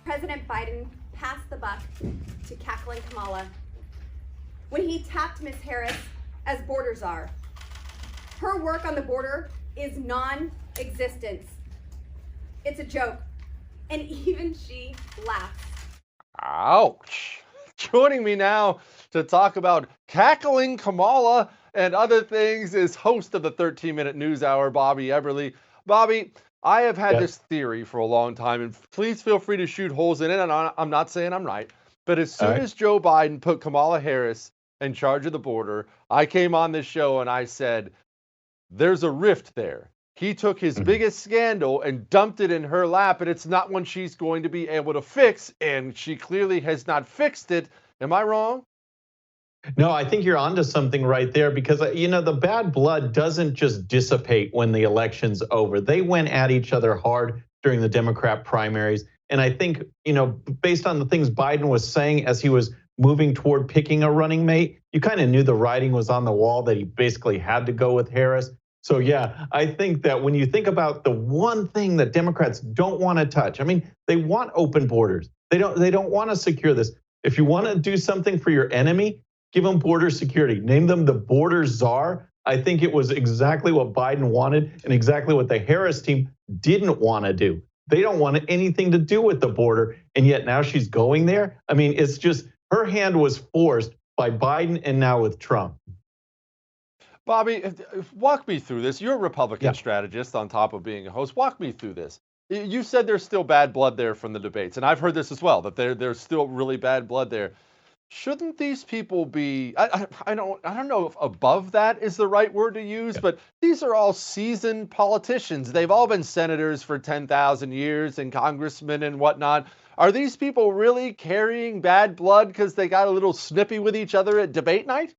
President Biden passed the buck to Cackling Kamala when he tapped Ms. Harris as border czar. Her work on the border is non-existent. It's a joke, and even she laughs. Ouch. Joining me now to talk about Cackling Kamala and other things is host of the 13-Minute News Hour, Bobby Eberly. Bobby, I have had this theory for a long time, and please feel free to shoot holes in it, and I'm not saying I'm right, but as soon as Joe Biden put Kamala Harris in charge of the border, I came on this show and I said, there's a rift there. He took his biggest scandal and dumped it in her lap, and it's not one she's going to be able to fix, and she clearly has not fixed it. Am I wrong? No, I think you're onto something right there because, the bad blood doesn't just dissipate when the election's over. They went at each other hard during the Democrat primaries. And I think, based on the things Biden was saying as he was moving toward picking a running mate, you kind of knew the writing was on the wall that he basically had to go with Harris. So, yeah, I think that when you think about the one thing that Democrats don't want to touch, they want open borders. They don't want to secure this. If you want to do something for your enemy, give them border security. Name them the border czar. I think it was exactly what Biden wanted and exactly what the Harris team didn't want to do. They don't want anything to do with the border, and yet now she's going there. It's just her hand was forced by Biden and now with Trump. Bobby, walk me through this. You're a Republican strategist on top of being a host. Walk me through this. You said there's still bad blood there from the debates, and I've heard this as well, that there's still really bad blood there. Shouldn't these people be, I don't know if above that is the right word to use, but these are all seasoned politicians. They've all been senators for 10,000 years and congressmen and whatnot. Are these people really carrying bad blood because they got a little snippy with each other at debate night?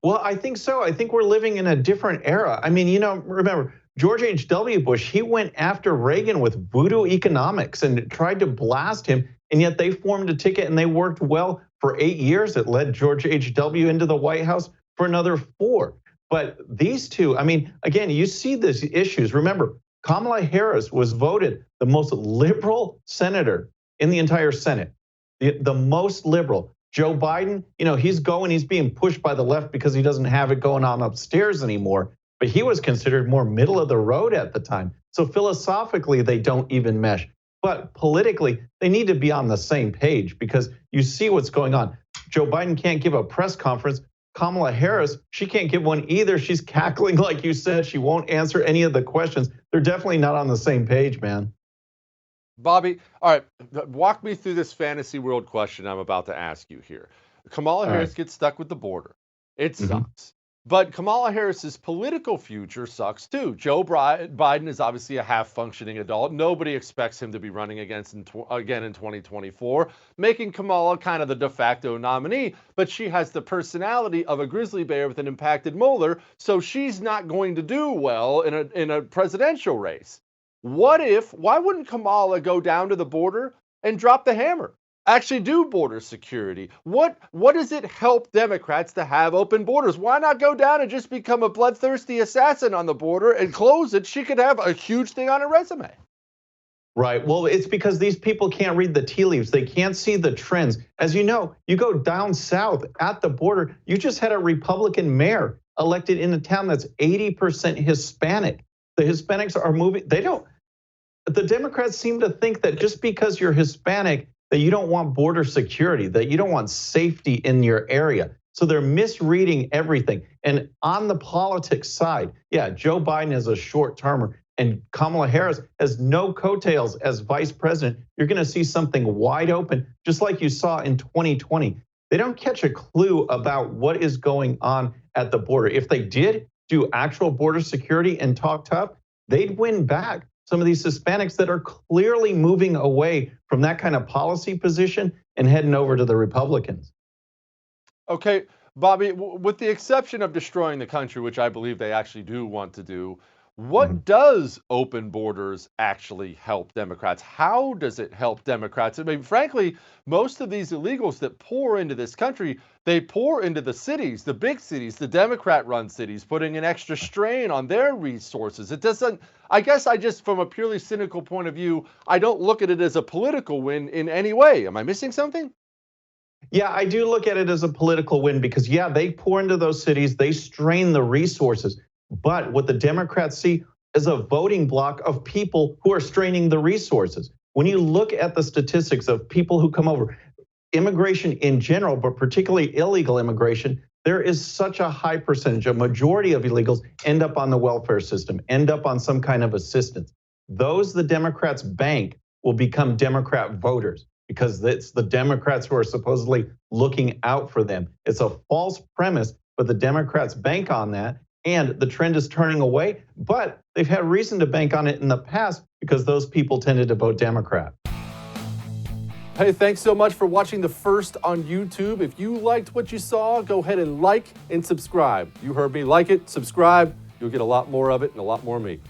Well, I think so. I think we're living in a different era. Remember, George H.W. Bush, he went after Reagan with voodoo economics and tried to blast him. And yet they formed a ticket and they worked well for 8 years. It led George H.W. into the White House for another 4. But these two, again, you see these issues. Remember, Kamala Harris was voted the most liberal senator in the entire Senate, the most liberal. Joe Biden, he's being pushed by the left because he doesn't have it going on upstairs anymore. But he was considered more middle of the road at the time. So philosophically, they don't even mesh. But politically, they need to be on the same page because you see what's going on. Joe Biden can't give a press conference. Kamala Harris, she can't give one either. She's cackling, like you said. She won't answer any of the questions. They're definitely not on the same page, man. Bobby, all right, walk me through this fantasy world question I'm about to ask you here. Kamala Harris gets stuck with the border. It sucks. But Kamala Harris's political future sucks too. Joe Biden is obviously a half-functioning adult. Nobody expects him to be running again in 2024, making Kamala kind of the de facto nominee. But she has the personality of a grizzly bear with an impacted molar, so she's not going to do well in a presidential race. Why wouldn't Kamala go down to the border and drop the hammer? Actually do border security. What does it help Democrats to have open borders? Why not go down and just become a bloodthirsty assassin on the border and close it? She could have a huge thing on her resume. Right. Well, it's because these people can't read the tea leaves. They can't see the trends. As you know, you go down south at the border, you just had a Republican mayor elected in a town that's 80% Hispanic. The Hispanics are moving. The Democrats seem to think that just because you're Hispanic, that you don't want border security, that you don't want safety in your area. So they're misreading everything. And on the politics side, Joe Biden is a short-termer and Kamala Harris has no coattails as vice president. You're going to see something wide open, just like you saw in 2020. They don't catch a clue about what is going on at the border. If they did do actual border security and talk tough, they'd win back some of these Hispanics that are clearly moving away from that kind of policy position and heading over to the Republicans. Okay, Bobby, with the exception of destroying the country, which I believe they actually do want to do, What does open borders actually help Democrats? How does it help Democrats? I mean, frankly, most of these illegals that pour into this country, they pour into the cities, the big cities, the Democrat-run cities, putting an extra strain on their resources. It doesn't, I guess I just, from a purely cynical point of view, I don't look at it as a political win in any way. Am I missing something? Yeah, I do look at it as a political win because, yeah, they pour into those cities, they strain the resources. But what the Democrats see is a voting bloc of people who are straining the resources. When you look at the statistics of people who come over, immigration in general, but particularly illegal immigration, there is such a high percentage, a majority of illegals end up on the welfare system, end up on some kind of assistance. Those the Democrats bank will become Democrat voters because it's the Democrats who are supposedly looking out for them. It's a false premise, but the Democrats bank on that. And the trend is turning away, but they've had reason to bank on it in the past because those people tended to vote Democrat. Hey, thanks so much for watching The First on YouTube. If you liked what you saw, go ahead and like and subscribe. You heard me, like it, subscribe. You'll get a lot more of it and a lot more of me.